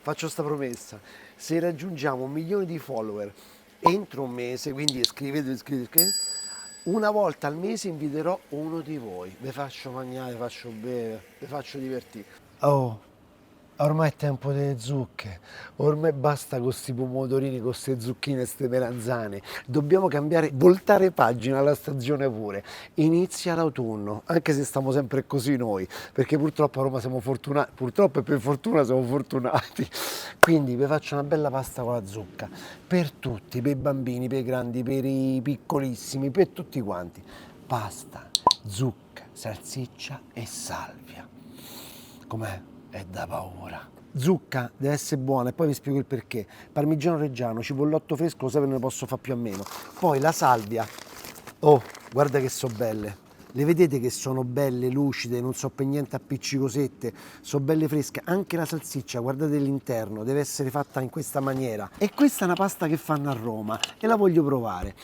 faccio sta promessa, se raggiungiamo 1 milione di follower entro un mese, quindi iscrivetevi, una volta al mese inviterò uno di voi, vi faccio mangiare, vi faccio bere, vi faccio divertire. Oh, ormai è tempo delle zucche, ormai basta con questi pomodorini, con queste zucchine, queste melanzane, dobbiamo cambiare, voltare pagina alla stagione pure, inizia l'autunno, anche se stiamo sempre così noi, perché purtroppo a Roma siamo fortunati, purtroppo e per fortuna siamo fortunati, quindi vi faccio una bella pasta con la zucca, per tutti, per i bambini, per i grandi, per i piccolissimi, per tutti quanti, pasta, zucca, salsiccia e salvia, com'è? È da paura. Zucca deve essere buona e poi vi spiego il perché. Parmigiano reggiano, cipollotto fresco, lo sai che non ne posso fare più a meno. Poi la salvia. Oh, guarda che sono belle. Le vedete che sono belle, lucide, non so per niente appiccicosette, sono belle fresche. Anche la salsiccia, guardate l'interno, deve essere fatta in questa maniera. E questa è una pasta che fanno a Roma e la voglio provare.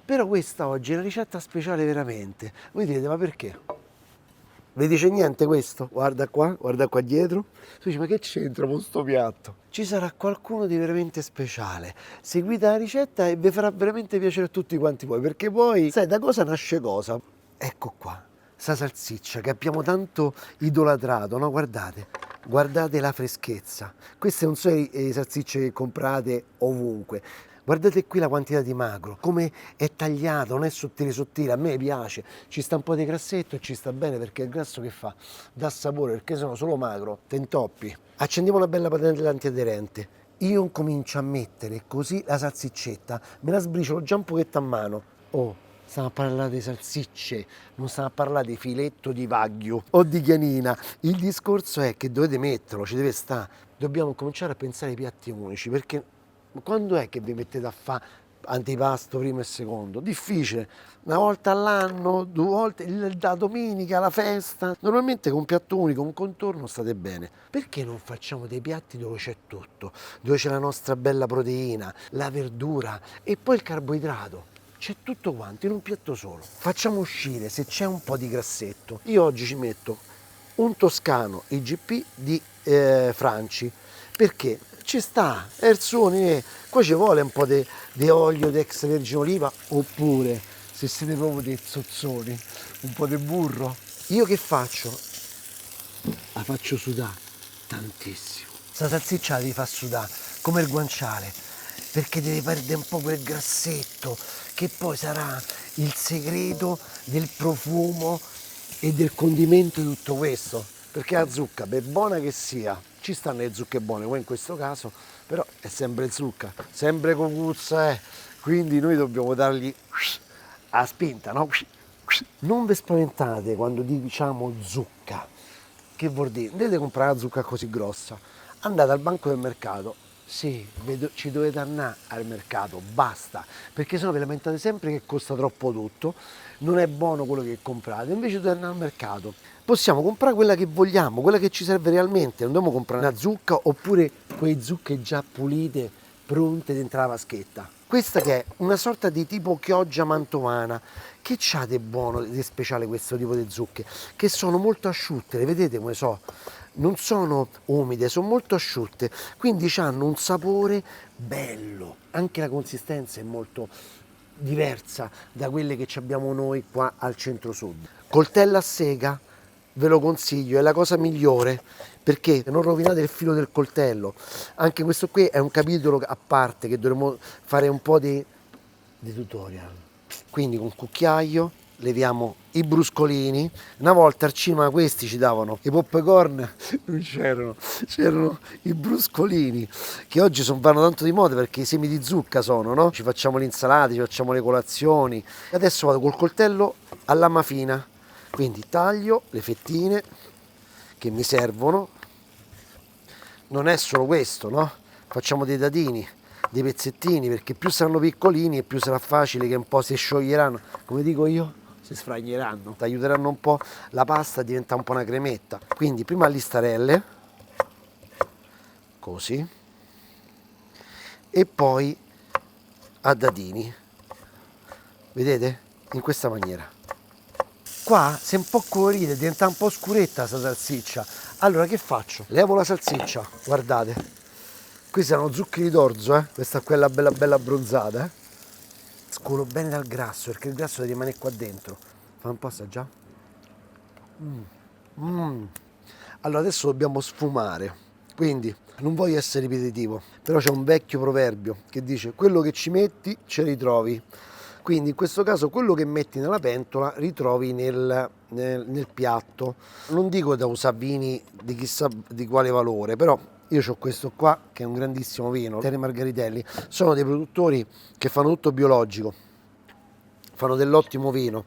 Però questa oggi è una ricetta speciale veramente. Voi direte, ma perché? Vi dice niente questo? Guarda qua dietro. Tu dici, ma che c'entra con sto piatto? Ci sarà qualcuno di veramente speciale. Seguite la ricetta e vi farà veramente piacere a tutti quanti voi, perché poi, sai, da cosa nasce cosa? Ecco qua, sta salsiccia che abbiamo tanto idolatrato, no? Guardate la freschezza. Queste non sono le salsicce che comprate ovunque. Guardate qui la quantità di magro, come è tagliato, non è sottile, a me piace, ci sta un po' di grassetto e ci sta bene perché il grasso che fa? Dà sapore, perché sono solo magro, te intoppi. Accendiamo una bella padella antiaderente, io comincio a mettere così la salsiccetta, me la sbriciolo già un pochetto a mano. Oh, stiamo a parlare di salsicce, non stiamo a parlare di filetto di wagyu o di chianina. Il discorso è che dovete metterlo, ci deve stare. Dobbiamo cominciare a pensare ai piatti unici, perché quando è che vi mettete a fare antipasto primo e secondo? Difficile, una volta all'anno, 2 volte, la domenica, la festa. Normalmente con un piatto unico, un contorno state bene. Perché non facciamo dei piatti dove c'è tutto? Dove c'è la nostra bella proteina, la verdura e poi il carboidrato. C'è tutto quanto in un piatto solo. Facciamo uscire se c'è un po' di grassetto. Io oggi ci metto un toscano IGP di Franci, perché ci sta, è il suo, qua ci vuole un po' di olio di extravergine oliva, oppure se siete proprio dei zozzoni, un po' di burro. Io che faccio? La faccio sudare tantissimo. Sta salsiccia la devi far sudare come il guanciale, perché deve perdere un po' quel grassetto che poi sarà il segreto del profumo e del condimento di tutto questo, perché la zucca, per buona che sia, ci stanno le zucche buone, come in questo caso, però è sempre zucca, sempre cocuzza, quindi noi dobbiamo dargli a spinta, no? Non vi spaventate quando diciamo zucca, che vuol dire? Non dovete comprare la zucca così grossa, andate al banco del mercato, sì, ci dovete andare al mercato, basta, perché sennò vi lamentate sempre che costa troppo tutto, non è buono quello che comprate, invece dovete andare al mercato. Possiamo comprare quella che vogliamo, quella che ci serve realmente, non dobbiamo comprare una zucca oppure quelle zucche già pulite, pronte dentro la vaschetta. Questa che è una sorta di tipo chioggia mantovana. Che c'ha di buono, di speciale questo tipo di zucche? Che sono molto asciutte, le vedete come so? Non sono umide, sono molto asciutte, quindi hanno un sapore bello. Anche la consistenza è molto diversa da quelle che abbiamo noi qua al centro-sud. Coltello a sega, ve lo consiglio, è la cosa migliore perché non rovinate il filo del coltello. Anche questo qui è un capitolo a parte che dovremo fare un po' di tutorial. Quindi con cucchiaio leviamo i bruscolini. Una volta al cinema questi ci davano i popcorn, non c'erano i bruscolini che oggi vanno tanto di moda perché i semi di zucca sono, no? Ci facciamo le insalate, ci facciamo le colazioni. Adesso vado col coltello a lama fina, quindi taglio le fettine che mi servono. Non è solo questo, no? Facciamo dei dadini, dei pezzettini, perché più saranno piccolini e più sarà facile che un po' si scioglieranno, come dico io, si sfragneranno, ti aiuteranno un po' la pasta a diventare un po' una cremetta. Quindi prima a listarelle, così, e poi a dadini, vedete? In questa maniera. Qua se un po' colorita diventa un po' scuretta questa salsiccia, allora che faccio? Levo la salsiccia, guardate, Questi sono zuccheri d'orzo, questa è quella bella bella abbronzata, Scolo bene dal grasso, perché il grasso deve rimanere qua dentro. Fa un po' assaggiare. Allora adesso dobbiamo sfumare, quindi non voglio essere ripetitivo, però c'è un vecchio proverbio che dice quello che ci metti ce ritrovi. Quindi in questo caso quello che metti nella pentola ritrovi nel piatto. Non dico da usare vini di chissà di quale valore, però io ho questo qua che è un grandissimo vino, Terre Margaritelli. Sono dei produttori che fanno tutto biologico, fanno dell'ottimo vino.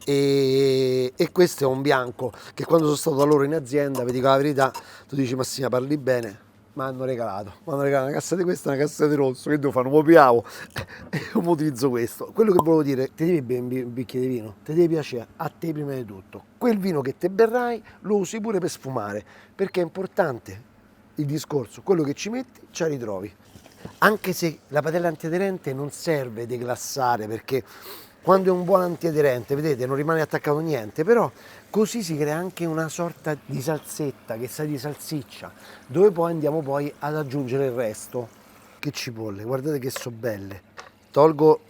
E questo è un bianco che quando sono stato da loro in azienda, vi dico la verità, tu dici Massima parli bene, mi hanno regalato una cassa di questa e una cassa di rosso, che devo fare, non mi piavo e non utilizzo questo. Quello che volevo dire, ti devi bere un bicchiere di vino, ti deve piacere a te prima di tutto, quel vino che te berrai lo usi pure per sfumare, perché è importante il discorso, quello che ci metti ci ritrovi. Anche se la padella antiaderente non serve declassare, perché quando è un buon antiaderente, vedete, non rimane attaccato niente, però così si crea anche una sorta di salsetta, che sa di salsiccia, dove poi andiamo poi ad aggiungere il resto. Che cipolle, guardate che sono belle. Tolgo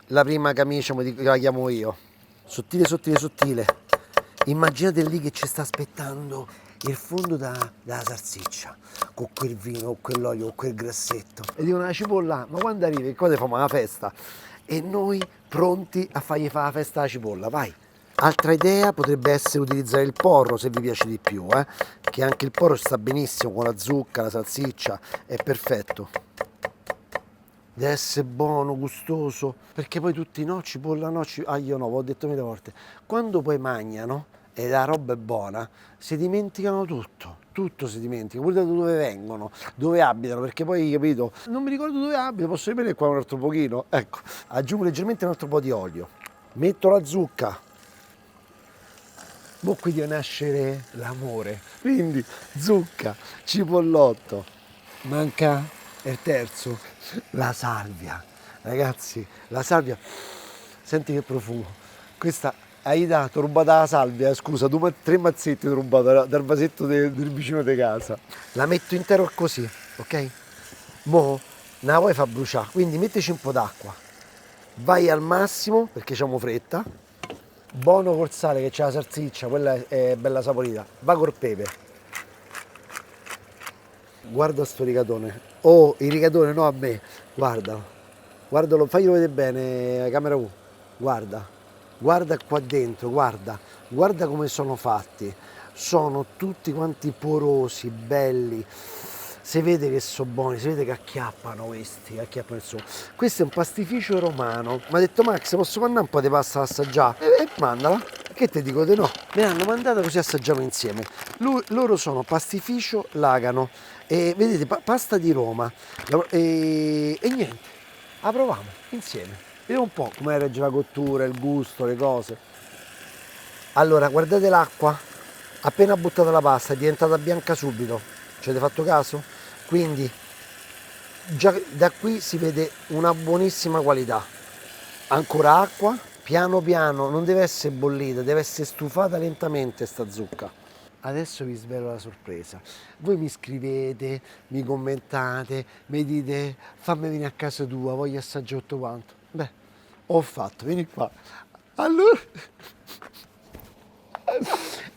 la prima camicia, come la chiamo io, sottile, sottile, sottile. Immaginate lì che ci sta aspettando il fondo da salsiccia, con quel vino, con quell'olio, con quel grassetto. E dicono la cipolla, ma quando arrivi? Qua ti famo una festa. E noi pronti a fargli fare la festa alla cipolla, vai. Altra idea potrebbe essere utilizzare il porro, se vi piace di più, che anche il porro sta benissimo con la zucca, la salsiccia, è perfetto. Deve essere buono, gustoso, perché poi tutti no, cipolla no, io no, ho detto mille volte. Quando poi mangiano e la roba è buona, si dimenticano tutto si dimentica, pure da dove vengono, dove abitano, perché poi, capito, non mi ricordo dove abito, posso ripetere qua un altro pochino, ecco, aggiungo leggermente un altro po' di olio, metto la zucca, mo qui deve nascere l'amore, quindi zucca, cipollotto, manca il terzo, la salvia, ragazzi, la salvia, senti che profumo, questa hai dato, rubata la salvia, scusa, tre mazzetti ho rubato dal vasetto del vicino di casa, la metto intero così, ok? Mo, non la vuoi far bruciare, quindi mettici un po' d'acqua, vai al massimo, perché c'abbiamo fretta, buono col sale che c'è la salsiccia, quella è bella saporita, va col pepe. Guarda sto rigatone, oh il rigatone no a me, guardalo, guardalo, faglielo vedere bene camera 1, guarda qua dentro, guarda come sono fatti, sono tutti quanti porosi, belli, si vede che sono buoni, si vede che acchiappano questi, acchiappano il suo. Questo è un pastificio romano, mi ha detto Max posso mandare un po' di pasta ad assaggiare? E mandala, che te dico di no, me l'hanno mandata così assaggiamo insieme, loro sono pastificio Lagano, e vedete pasta di Roma, e niente, la proviamo insieme, vediamo un po' come regge la cottura, il gusto, le cose. Allora guardate l'acqua, appena buttata la pasta è diventata bianca subito, ci avete fatto caso? Quindi già da qui si vede una buonissima qualità. Ancora acqua, piano piano, non deve essere bollita, deve essere stufata lentamente sta zucca. Adesso vi svelo la sorpresa. Voi mi scrivete, mi commentate, mi dite fammi venire a casa tua, voglio assaggiare tutto quanto. Beh, ho fatto, vieni qua.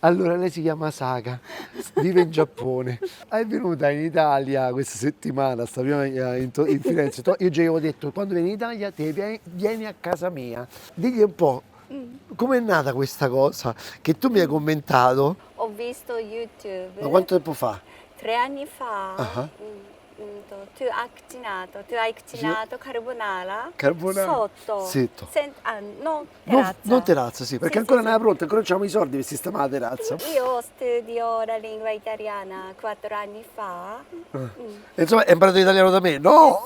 Allora lei si chiama Saka, vive in Giappone, è venuta in Italia questa settimana, sta prima in Firenze. Io già avevo detto quando vieni in Italia vieni a casa mia. Digli un po' com'è nata questa cosa che tu mi hai commentato. Ho visto YouTube. Ma quanto tempo fa? 3 anni fa. Ah. Tu hai cucinato carbonara, Carbonara sotto. sotto. Non terrazza. Non terrazza, sì, perché Sì, ancora sì, non era pronta, ancora non c'avevamo i soldi per sistemare la terrazza. Io studio la lingua italiana 4 anni fa. Insomma, hai imparato l'italiano da me? No!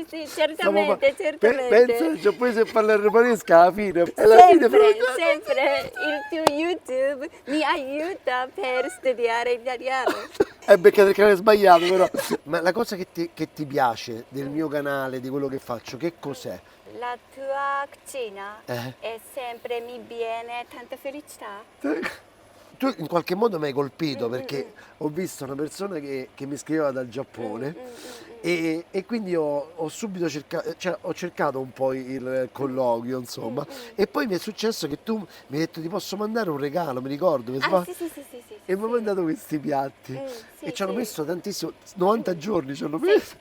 Sì, certamente. Pensa il giapponese a parlare japonesca alla fine. Alla fine Sempre il tuo YouTube mi aiuta per studiare italiano. perché il canale è sbagliato, però. Ma la cosa che ti piace del mio canale, di quello che faccio, che cos'è? La tua cucina è sempre mi viene tanta felicità. tu in qualche modo mi hai colpito perché ho visto una persona che mi scriveva dal Giappone e quindi ho subito cercato, cioè, ho cercato un po' il colloquio, insomma. E poi mi è successo che tu mi hai detto ti posso mandare un regalo, mi ricordo, Ah, sì, sì, sì, sì, sì, e sì, mi hai mandato questi piatti sì, e ci hanno sì. messo tantissimo, 90 giorni ci hanno messo.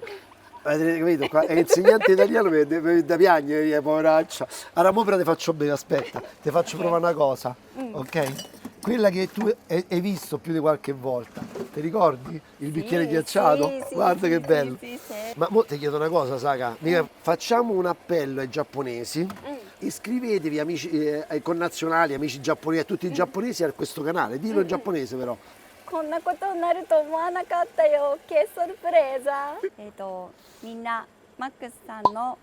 Avete capito? Qua è insegnante italiano mi viene da piangere, poveraccia. Allora, mo però ti faccio bene, aspetta, ti faccio provare una cosa, ok? Quella che tu hai visto più di qualche volta, ti ricordi? Il bicchiere ghiacciato? Sì, sì, Guarda sì, che sì, bello. sì, sì. Ma mo ti chiedo una cosa, Saka, mica facciamo un appello ai giapponesi, iscrivetevi amici, ai connazionali, amici giapponesi, a tutti i giapponesi a questo canale, dillo in giapponese però. こんなことになると思わなかったよ。ケーソルプレーザー。みんなマックスさんの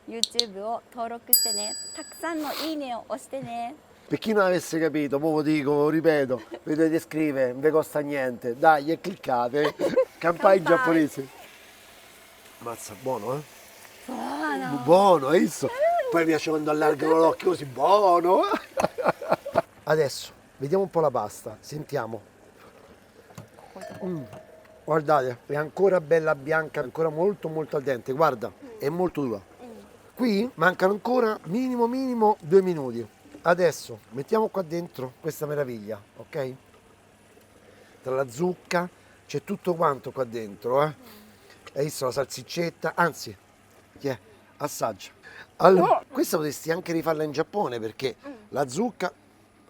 YouTube を登録してね。たくさんのいいねを押してね。 Per chi non avesse capito, mo lo dico, lo ripeto, vedete scrive, non vi costa niente, dai e cliccate, campai in giapponese. Mazza, buono, eh? Buono, hai visto? Poi mi piace quando allargano l'occhio così, buono! Adesso, vediamo un po' la pasta, sentiamo. Guardate, è ancora bella bianca, ancora molto molto al dente, guarda, è molto dura. Qui mancano ancora minimo 2 minuti. Adesso mettiamo qua dentro questa meraviglia, ok? Tra la zucca, c'è tutto quanto qua dentro, eh? Hai visto la salsiccetta? Anzi, assaggia. Allora, questa potresti anche rifarla in Giappone perché la zucca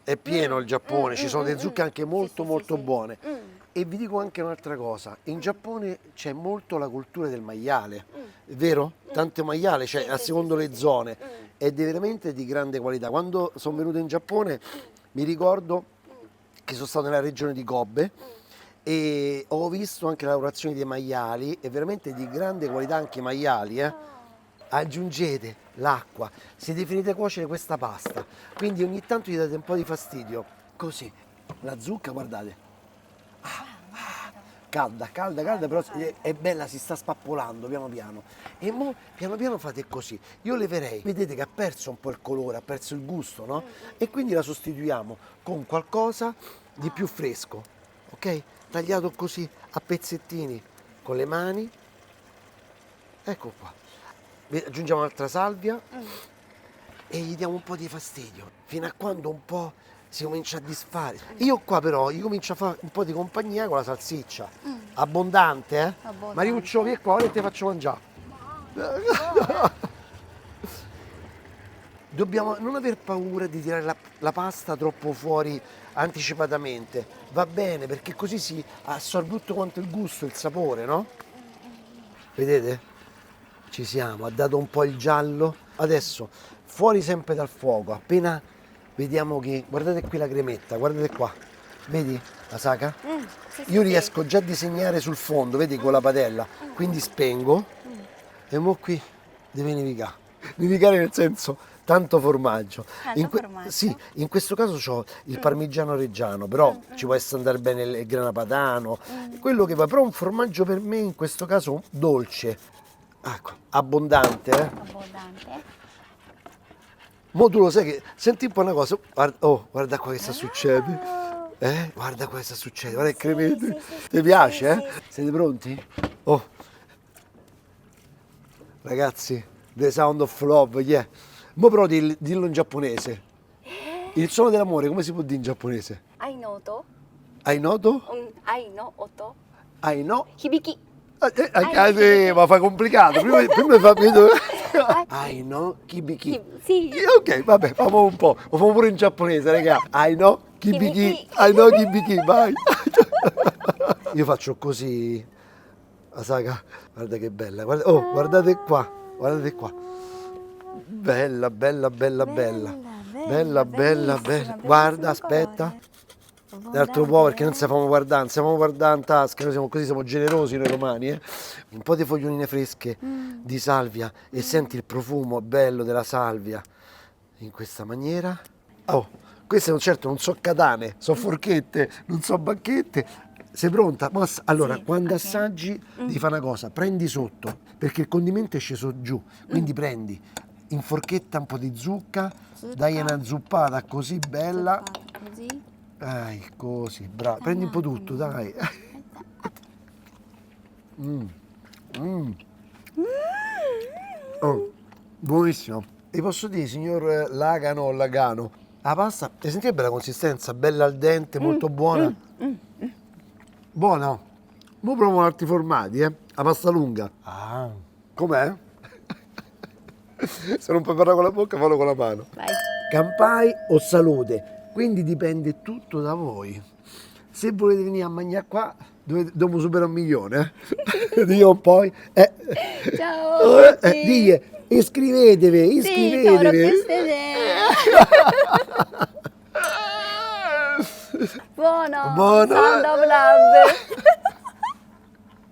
è pieno il Giappone, ci sono delle zucche anche molto molto buone. E vi dico anche un'altra cosa, in Giappone c'è molto la cultura del maiale, è vero? Tanto maiale c'è a secondo le zone ed è veramente di grande qualità. Quando sono venuto in Giappone mi ricordo che sono stato nella regione di Kobe e ho visto anche la lavorazione dei maiali, è veramente di grande qualità anche i maiali, eh? Aggiungete l'acqua, siete finiti a cuocere questa pasta, quindi ogni tanto gli date un po' di fastidio, così, la zucca guardate. Calda, però è bella, si sta spappolando piano piano. E mo piano piano fate così. Io leverei, vedete che ha perso un po' il colore, ha perso il gusto, no? E quindi la sostituiamo con qualcosa di più fresco, ok? Tagliato così a pezzettini con le mani. Ecco qua. Aggiungiamo un'altra salvia e gli diamo un po' di fastidio, fino a quando un po' si comincia a disfare. Io qua però gli comincio a fare un po' di compagnia con la salsiccia, abbondante, eh? Abbondante. Mariuccio, vieni qua, ora te faccio mangiare. Dobbiamo non aver paura di tirare la pasta troppo fuori anticipatamente, va bene perché così si assorbe tutto quanto il gusto, il sapore, no? Vedete? Ci siamo, ha dato un po' il giallo. Adesso fuori sempre dal fuoco, appena vediamo che, guardate qui la cremetta, guardate qua, vedi la Saka? Io riesco già a disegnare sul fondo, vedi con la padella, quindi spengo e mo qui deve nevicare. Nevicare nel senso tanto formaggio. Formaggio? Sì, in questo caso ho il parmigiano reggiano, però ci può essere andare bene il grana padano, quello che va, però un formaggio per me in questo caso dolce. Ecco, abbondante, eh? Abbondante. Mo tu lo sai che, senti un po' una cosa, guarda, oh, guarda qua che sta succede, guarda qua che sta succedendo, guarda che cremete, ti piace, eh? Siete pronti? Oh, ragazzi, The Sound of Love, yeah. Mo però dillo in giapponese, il suono dell'amore, come si può dire in giapponese? Ai no to. Hai noto? Ai no oto. Hai no? Hibiki. Sì, ma fa complicato, prima fa vedo. Hai no? Kibiki. Sì. Ok, vabbè, famo un po', lo famo pure in giapponese, raga. Hai no? Kibiki. Hai no? Kibiki, vai. Io faccio così, la Saga, guarda che bella, guarda, oh, guardate qua, guardate qua. Bella, bella, bella, bella. Bella, bella, bella. Guarda, aspetta. L'altro po' perché non stiamo guardando in tasca, noi siamo così, siamo generosi noi romani, eh? Un po' di foglioline fresche di salvia e senti il profumo bello della salvia in questa maniera. Oh, queste certo non so katane, so forchette, non so bacchette. Sei pronta? Allora, Sì, quando ok. assaggi devi fare una cosa, prendi sotto, perché il condimento è sceso giù, quindi prendi in forchetta un po' di zucca, dai una zuppata così bella. Così. Così, bravo. Prendi un po' tutto, dai. Oh, buonissimo. E posso dire, signor Lagano o Lagano, la pasta, ti senti che bella consistenza, bella al dente, molto buona. Buona. Mo proviamo altri formati, La pasta lunga. Ah. Com'è? Se non puoi parlare con la bocca, fallo con la mano. Vai. Campai o salute, quindi dipende tutto da voi. Se volete venire a mangiare qua, dobbiamo superare 1 milione. Dio poi. Ciao a tutti. Digli, iscrivetevi, Sì, iscrivetevi. Buono. Buono. Sound of love.